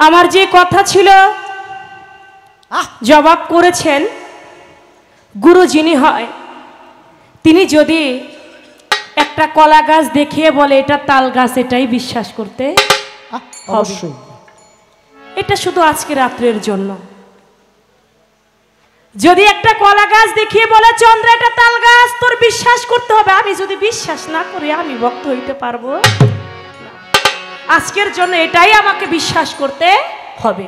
আমার যে কথা ছিল জবাব করেছেন। গুরু যিনি হয় তিনি যদি একটা কলা গাছ দেখিয়ে বলে এটা তাল গাছ, এটাই বিশ্বাস করতে অবশ্যই। এটা শুধু আজকে রাত্রের জন্য। যদি একটা কলা গাছ দেখিয়ে বলে চন্দ্র এটা তাল গাছ, তোর বিশ্বাস করতে হবে। আমি যদি বিশ্বাস না করি আমি ভক্ত হইতে পারবো? আজকের জন্য এটাই আমাকে বিশ্বাস করতে হবে।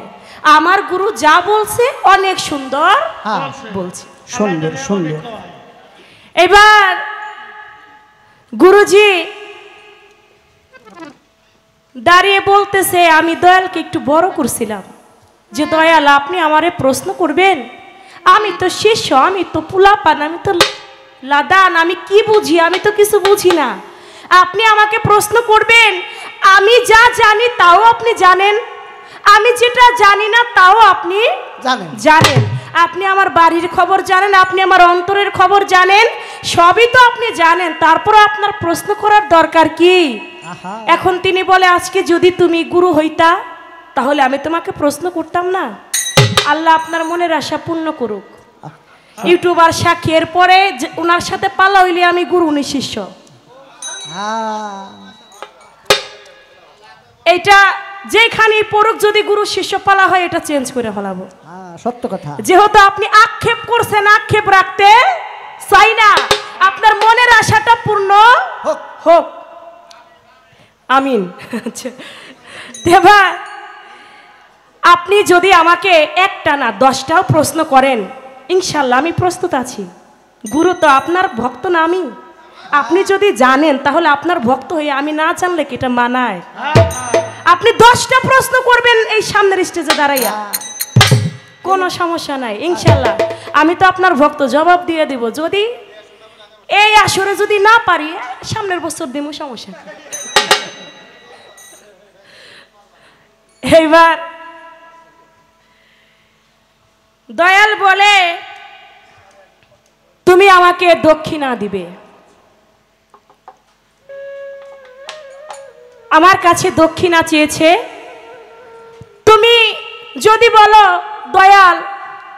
আমার গুরু যা বলছে অনেক সুন্দর বলছে। সুন্দর সুন্দর। এবার গুরুজি দাঁড়িয়ে বলতেছে, আমি দয়ালকে একটু বড় করছিলাম যে দয়াল আপনি আমারে প্রশ্ন করবেন, আমি তো শিষ্য, আমি তো পুলাপান, আমি তো লাদান, আমি কি বুঝি? আমি তো কিছু বুঝি না। আপনি আমাকে প্রশ্ন করবেন, আমি যা জানি তাও আপনি জানেন, আমি যেটা জানি না তাও আপনি জানেন। আপনি আমার বাড়ির খবর জানেন, আপনি আমার অন্তরের খবর জানেন, সবই তো আপনি জানেন, তারপর আপনার প্রশ্ন করার দরকার কি? এখন তিনি বলে আজকে যদি তুমি গুরু হইতা তাহলে আমি তোমাকে প্রশ্ন করতাম না। আল্লাহ আপনার মনের আশা পূর্ণ করুক। ইউটিউবার সাক্ষী, এরপরে ওনার সাথে পালা হইলে আমি গুরু উনি শিষ্য। এটা যেখানে পড়ুক, যদি গুরু শিষ্য পালা হয় এটা চেঞ্জ করে ফেলাবো। সত্য কথা। যেহেতু আপনি আক্ষেপ করছেন, আক্ষেপ রাখতে চাই না, আপনার মনের আশাটা পূর্ণ হোক। আমিন। দেবা, আপনি যদি আমাকে একটা না 10টাও প্রশ্ন করেন ইনশাল্লাহ আমি প্রস্তুত আছি। গুরু তো আপনার ভক্ত না আমি। আপনি যদি জানেন তাহলে আপনার ভক্ত হয়ে আমি না জানলে কি এটা মানায়? আপনি 10টা প্রশ্ন করবেন এই সামনের স্টেজে দাঁড়াইয়া, কোনো সমস্যা নাই ইনশাল্লাহ। আমি তো আপনার ভক্ত, জবাব দিয়ে দিব। যদি এই আসরে যদি না পারি সামনের বছর দিব, সমস্যা। এইবার দয়াল বলে তুমি আমাকে দক্ষিণা দিবে। আমার কাছে দক্ষিণা চেয়েছে। তুমি যদি বলো দয়াল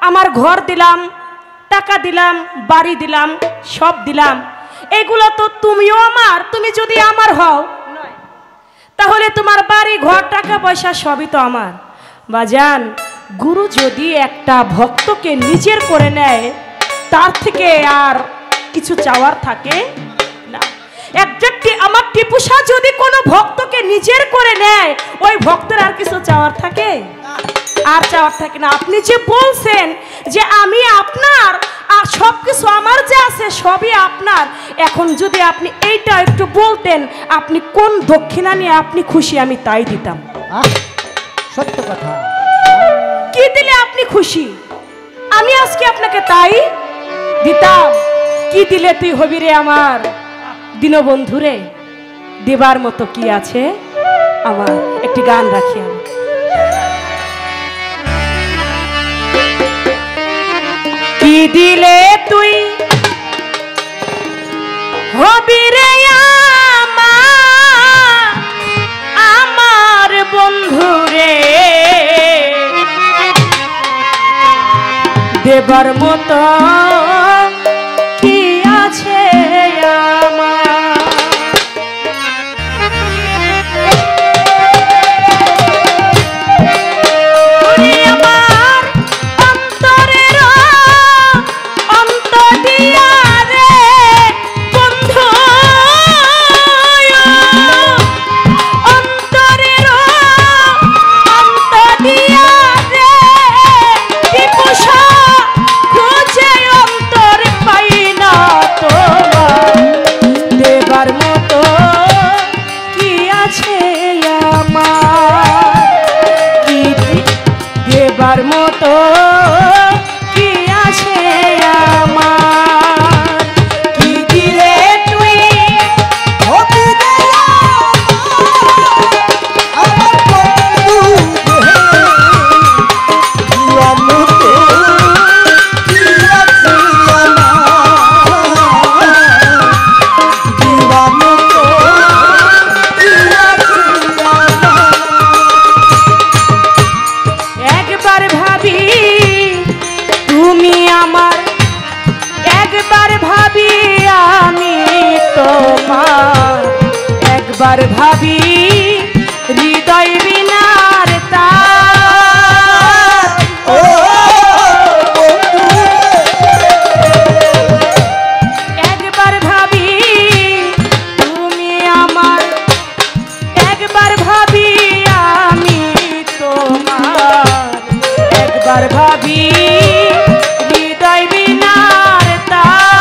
আমার ঘর দিলাম, টাকা দিলাম, বাড়ি দিলাম, সব দিলাম, এগুলো তো তুমিও আমার, তুমি যদি আমার হও তাহলে তোমার বাড়ি ঘর টাকা পয়সা সবই তো আমার। বাজান, গুরু যদি একটা ভক্তকে নিজের করে নেয় তার থেকে আর কিছু চাওয়ার থাকে না। আমার টিপু শাহ যদি কোনো ভক্তকে নিজের করে নেয় ওই ভক্তের আর কিছু চাওয়ার থাকে? আর চাওয়ার থাকে না। আপনি যে বলছেন যে আমি আপনার আর সবকিছু আমার যে আছে সবই আপনার, এখন যদি আপনি এইটা একটু বলতেন আপনি কোন দক্ষিণা নিয়ে আপনি খুশি, আমি তাই দিতাম। সত্য কথা। কি দিলে আপনি খুশি আমি আজকে আপনাকে তাই দিতাম। কি দিলে তুই হবি রে আমার দীনবন্ধুরে, দেবার মতো কি আছে আমার? একটি গান রাখি আমি। কি দিলে তুই হবি রে আমার বন্ধুরে, দেবার মতো কি আছে আমার? আমার অন্তরের অন্তর দিয়া রে বন্ধু, অন্তরের অন্তর দিয়া রে টিপু শাহ খুঁজে একবার ভাবি হৃদয় বিনার তার একবার ভাবি তুমি আমার একবার ভাবি আমি তোমার একবার ভাবি হৃদয় বিনার তার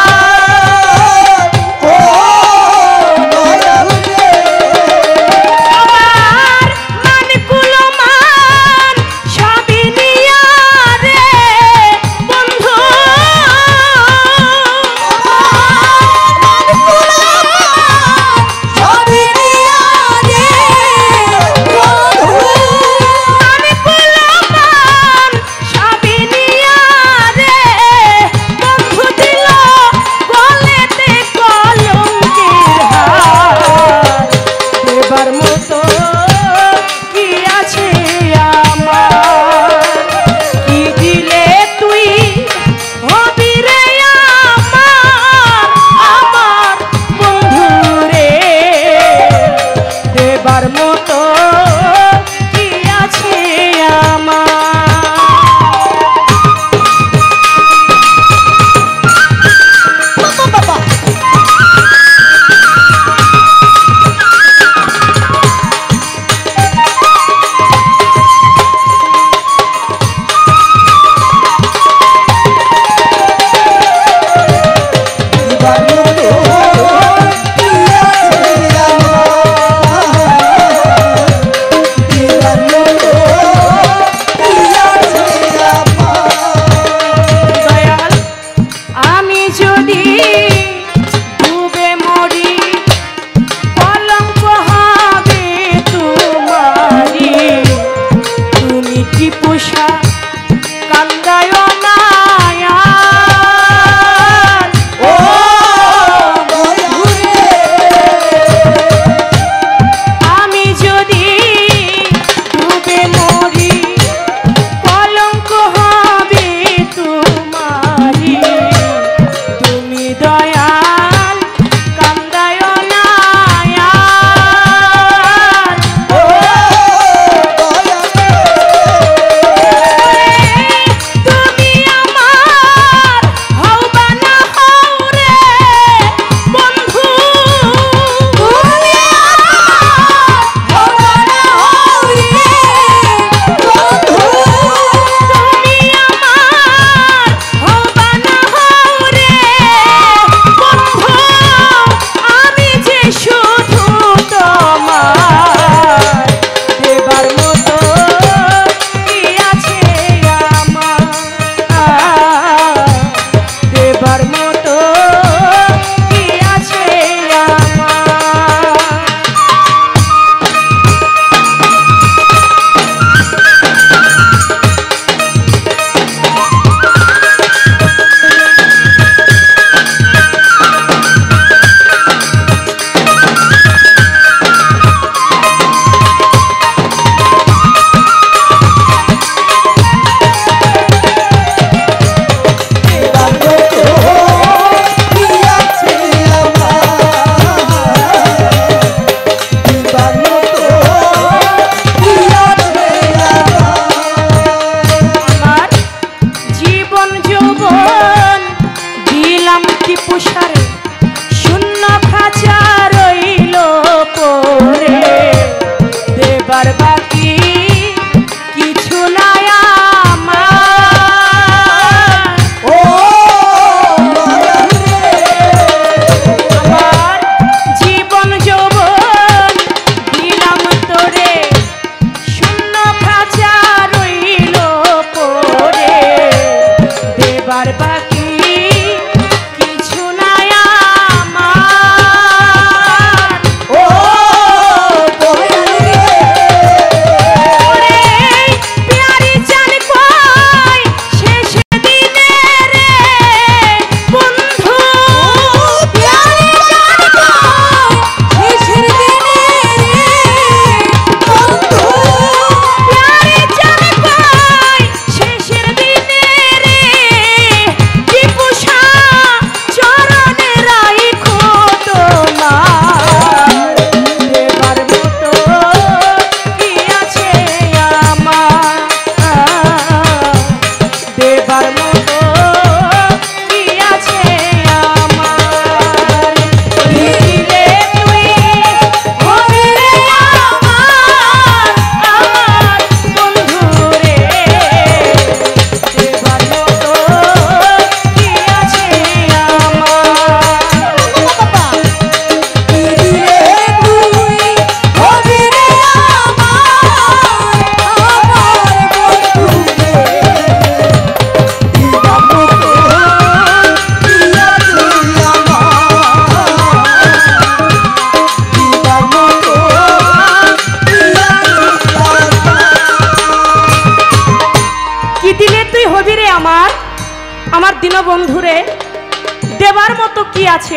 কি আছে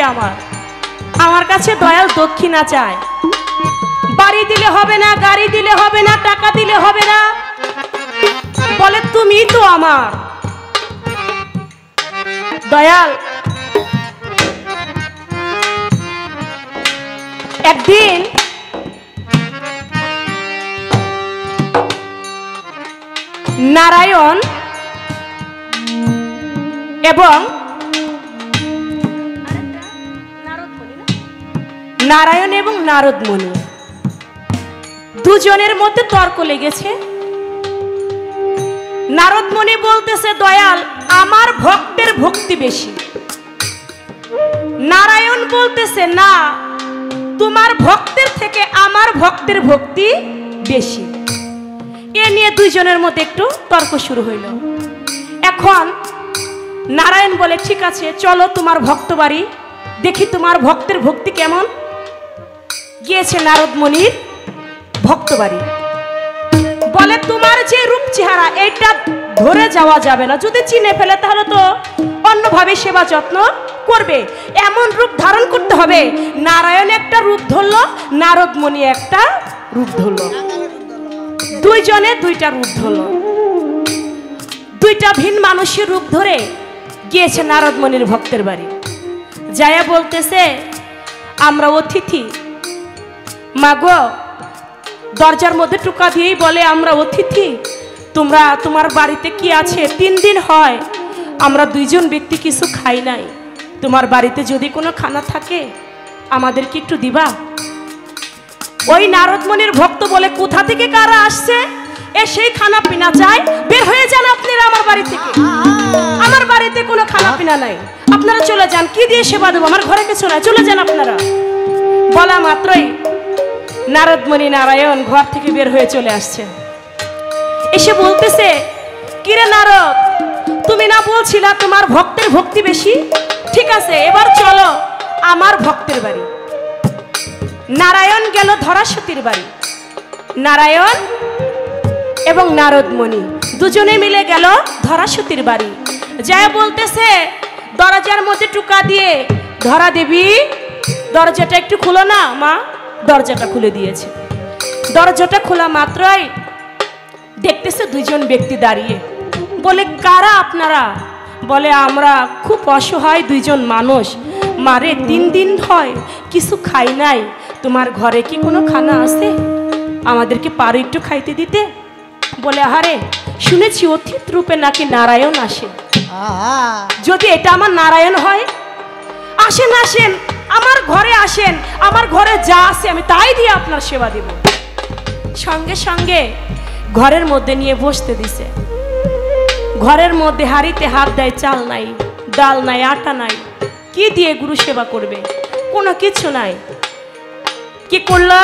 আমার কাছে দয়াল দক্ষিণা চায়। বাড়ি দিলে হবে না, গাড়ি দিলে হবে না, টাকা দিলে হবে না, বলে তুমি তো আমার দয়াল। একদিন নারায়ণ এবং নারদমণি দুজনের মধ্যে তর্ক লেগেছে। নারদমণি বলতেছে দয়াল আমার ভক্তের ভক্তি বেশি। নারায়ণ বলতেছে না, তোমার ভক্তের থেকে আমার ভক্তের ভক্তি বেশি। এ নিয়ে দুইজনের মধ্যে একটু তর্ক শুরু হইল। এখন নারায়ণ বলে ঠিক আছে চলো তোমার ভক্ত বাড়ি, দেখি তোমার ভক্তের ভক্তি কেমন। গিয়েছে নারদমণির ভক্ত বাড়ি। বলে তোমার যে রূপ চেহারা এটা ধরে যাওয়া যাবে না, যদি চিনে ফেলে তাহলে তো অন্যভাবে সেবা যত্ন করবে, এমন রূপ ধারণ করতে হবে। নারায়ণ একটা রূপ ধরলো, নারদমণি একটা রূপ ধরলো, দুইজনে দুইটা রূপ ধরলো। দুইটা ভিন্ন মানুষের রূপ ধরে গিয়েছে নারদমণির ভক্তের বাড়ি। যায়া বলতেছে আমরা অতিথি, মাগো দরজার মধ্যে টুকা দিয়েই বলে আমরা অতিথি, তোমরা তোমার বাড়িতে কি আছে? 3 দিন হয় আমরা দুইজন ব্যক্তি কিছু খাই নাই, তোমার বাড়িতে যদি কোনো খানা থাকে আমাদেরকে একটু দিবা। ওই নারদমণির ভক্ত বলে কোথা থেকে কারা আসছে, এ সেই খানা পিনা চাই, বের হয়ে যান আপনারা আমার বাড়ি থেকে, আমার বাড়িতে কোনো খানা পিনা নাই, আপনারা চলে যান, কি দিয়ে সেবা দেবো, আমার ঘরে কিছু নাই, চলে যান আপনারা। বলা মাত্রই নারদমণি নারায়ণ ঘর থেকে বের হয়ে চলে আসছে। এসে বলতেছে কিরে নারদ, তুমি না বলছিলা তোমার ভক্তের ভক্তি বেশি? ঠিক আছে এবার চলো আমার ভক্তের বাড়ি। নারায়ণ গেল ধরাসতীর বাড়ি। নারায়ণ এবং নারদমণি দুজনে মিলে গেল ধরাসতীর বাড়ি। যায় বলতেছে দরজার মধ্যে টুকা দিয়ে, ধরা দেবী দরজাটা একটু খুলো না। মা দরজাটা খুলে দিয়েছে। দরজাটা খোলা মাত্রই দেখতেছে দুইজন ব্যক্তি দাঁড়িয়ে। বলে কারা আপনারা? বলে আমরা খুব অসহায় দুইজন মানুষ, মারে 3 দিন হয় কিছু খাই নাই, তোমার ঘরে কি কোনো খানা আছে? আমাদেরকে পারো একটু খাইতে দিতে? বলে আরে শুনেছি অতিথি রূপে নাকি নারায়ণ আসে, যদি এটা আমার নারায়ণ হয়, আসেন আসেন আমার ঘরে আসেন, আমার ঘরে যা আছে আমি তাই দিয়ে আপনার সেবা দেব। সঙ্গে সঙ্গে ঘরের মধ্যে নিয়ে বসতে দিছে। ঘরের মধ্যে হাড়িতে হাত দেয়, চাল নাই, ডাল নাই, আটা নাই, কি দিয়ে গুরু সেবা করবে? কোনো কিছু নাই। কি করলো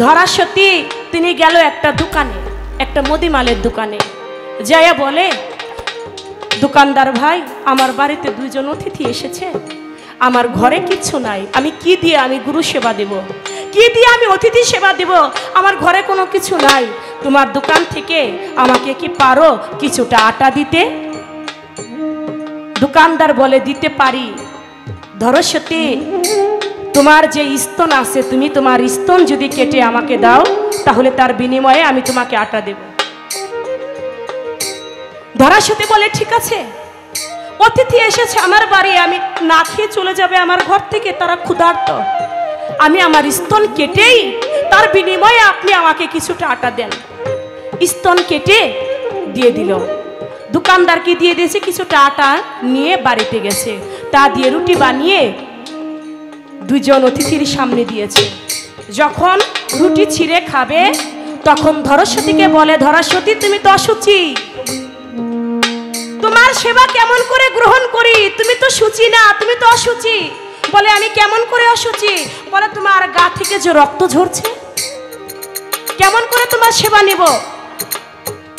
ধরাসতী? তিনি গেল একটা দোকানে, একটা মুদিমালের দোকানে। যাইয়া বলে দোকানদার ভাই আমার বাড়িতে দুইজন অতিথি এসেছে, আমার ঘরে কিচ্ছু নাই, আমি কি দিয়ে আমি গুরু সেবা দেব, কি দিয়ে আমি অতিথি সেবা দেব? আমার ঘরে কোনো কিছু নাই, তোমার দোকান থেকে আমাকে কি পারো কিছুটা আটা দিতে? দোকানদার বলে দিতে পারি। ধরসতী তোমার যে স্তন আছে, তুমি তোমার স্তন যদি কেটে আমাকে দাও তাহলে তার বিনিময়ে আমি তোমাকে আটা দেব। ধরাসতী বলে ঠিক আছে, অতিথি এসেছে আমার বাড়ি, আমি না খেয়ে চলে যাবে আমার ঘর থেকে, তারা ক্ষুধার্ত, আমি আমার স্তন কেটেই তার বিনিময়ে আপনি আমাকে কিছুটা আটা দেন। স্তন কেটে দিয়ে দিল। দোকানদারকে দিয়ে দিয়েছে, কিছুটা আটা নিয়ে বাড়িতে গেছে, তা দিয়ে রুটি বানিয়ে দুইজন অতিথির সামনে দিয়েছে। যখন রুটি ছিঁড়ে খাবে তখন ধরসতীকে বলে ধরাসতী তুমি তো অসুচি, তোমার সেবা কেমন করে গ্রহণ করি? তুমি তো শুচি না, তুমি তো অসুচি। বলে আমি কেমন করে অসুচি? বলে তোমার গা থেকে যে রক্ত ঝরছে, কেমন করে তোমার সেবা নিব?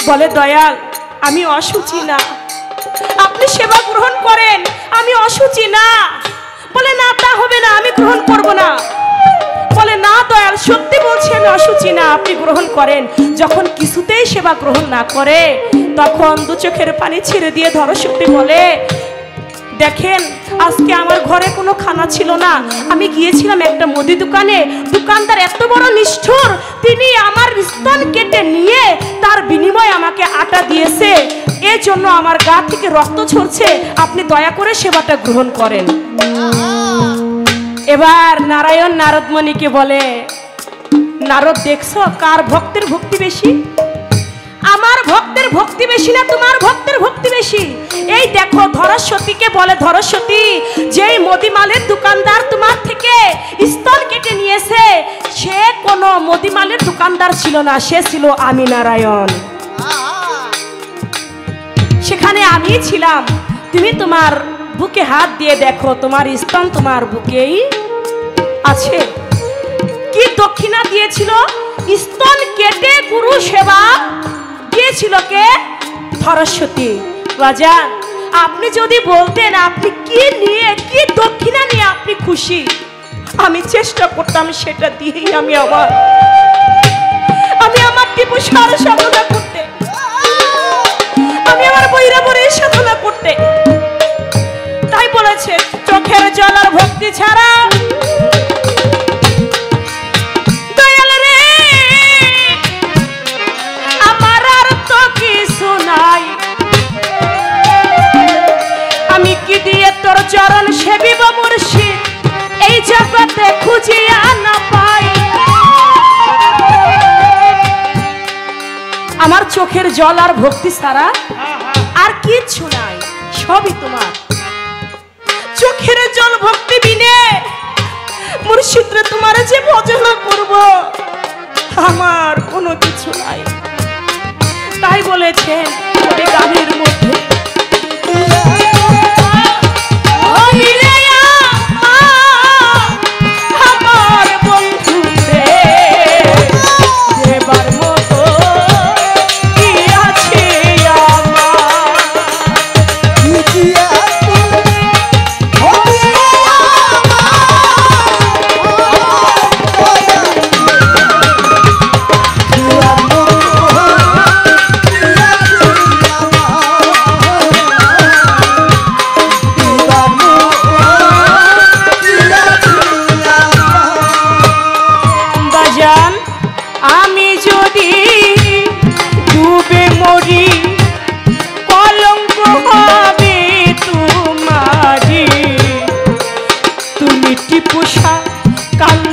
বলে দয়াল আমি অসুচি না, আপনি সেবা গ্রহণ করেন, আমি অসুচি না। বলে না তা হবে না, আমি গ্রহণ করব না। বলে না দয়াল সত্যি বলছি আমি অসুচি না, আপনি গ্রহণ করেন। যখন কিছুতেই সেবা গ্রহণ না করে তখন দু চোখের পানি ছেড়ে দিয়ে ধরসতী বলে দেখেন আজকে আমার ঘরে কোনো খানা ছিল না, আমি গিয়েছিলাম একটা মুদি দোকানে, দোকানদার এত বড় নিষ্ঠুর, তিনি আমার স্তন কেটে নিয়ে তার বিনিময়ে আমাকে আটা দিয়েছে, এর জন্য আমার গা থেকে রক্ত ঝরছে, আপনি দয়া করে সেবাটা গ্রহণ করেন। এবার নারায়ণ নারদমণিকে বলে, নারদ দেখছো কার ভক্তের ভক্তি বেশি? আমার ভক্তের ভক্তি বেশি না তোমার ভক্তের ভক্তি বেশি? এই দেখো ধরস্বতীকে বলে, ধরস্বতী যেই মুদিমালের দোকানদার তোমার থেকে স্তন কেটে নিয়েছে সে কোনো মুদিমালের দোকানদার ছিল না, সে ছিল আমি নারায়ণ, সেখানে আমি ছিলাম। তুমি তোমার বুকে হাত দিয়ে দেখো, তোমার স্তন তোমার বুকেই আছে। কি দক্ষিণা দিয়েছিল? স্তন কেটে গুরু সেবা দিয়েছিল কে? ধরস্বতী। বাজান আপনি যদি বলতেন আপনি কি নিয়ে, কি দক্ষিণা নিয়ে আপনি খুশি, আমি চেষ্টা করতাম সেটা দিয়েই আমি আমার টিপু সার সাধনা করতে, আমি আমার বৈরাবরের সাধনা করতে। তাই বলেছে চোখের জল আর ভক্তি ছাড়া দয়াল রে আমার আর তো কিছু নাই, আমি কি দিয়ে তোর চরণ সেবিব মুর্শিদ এই জগতে খুঁজিয়া না পাই। আমার চোখের জল আর ভক্তি ছাড়া আর কিচ্ছু নাই, সবই তোমার। চোখের জল ভক্তি বিনে মুর্শিদ রে তোমার যে ভজন করব আমার কোনো কিছু নাই। তাই বলেছেন ওই গানের মধ্যে আমার বন্ধু রে দেবার মতো কি আছে কাল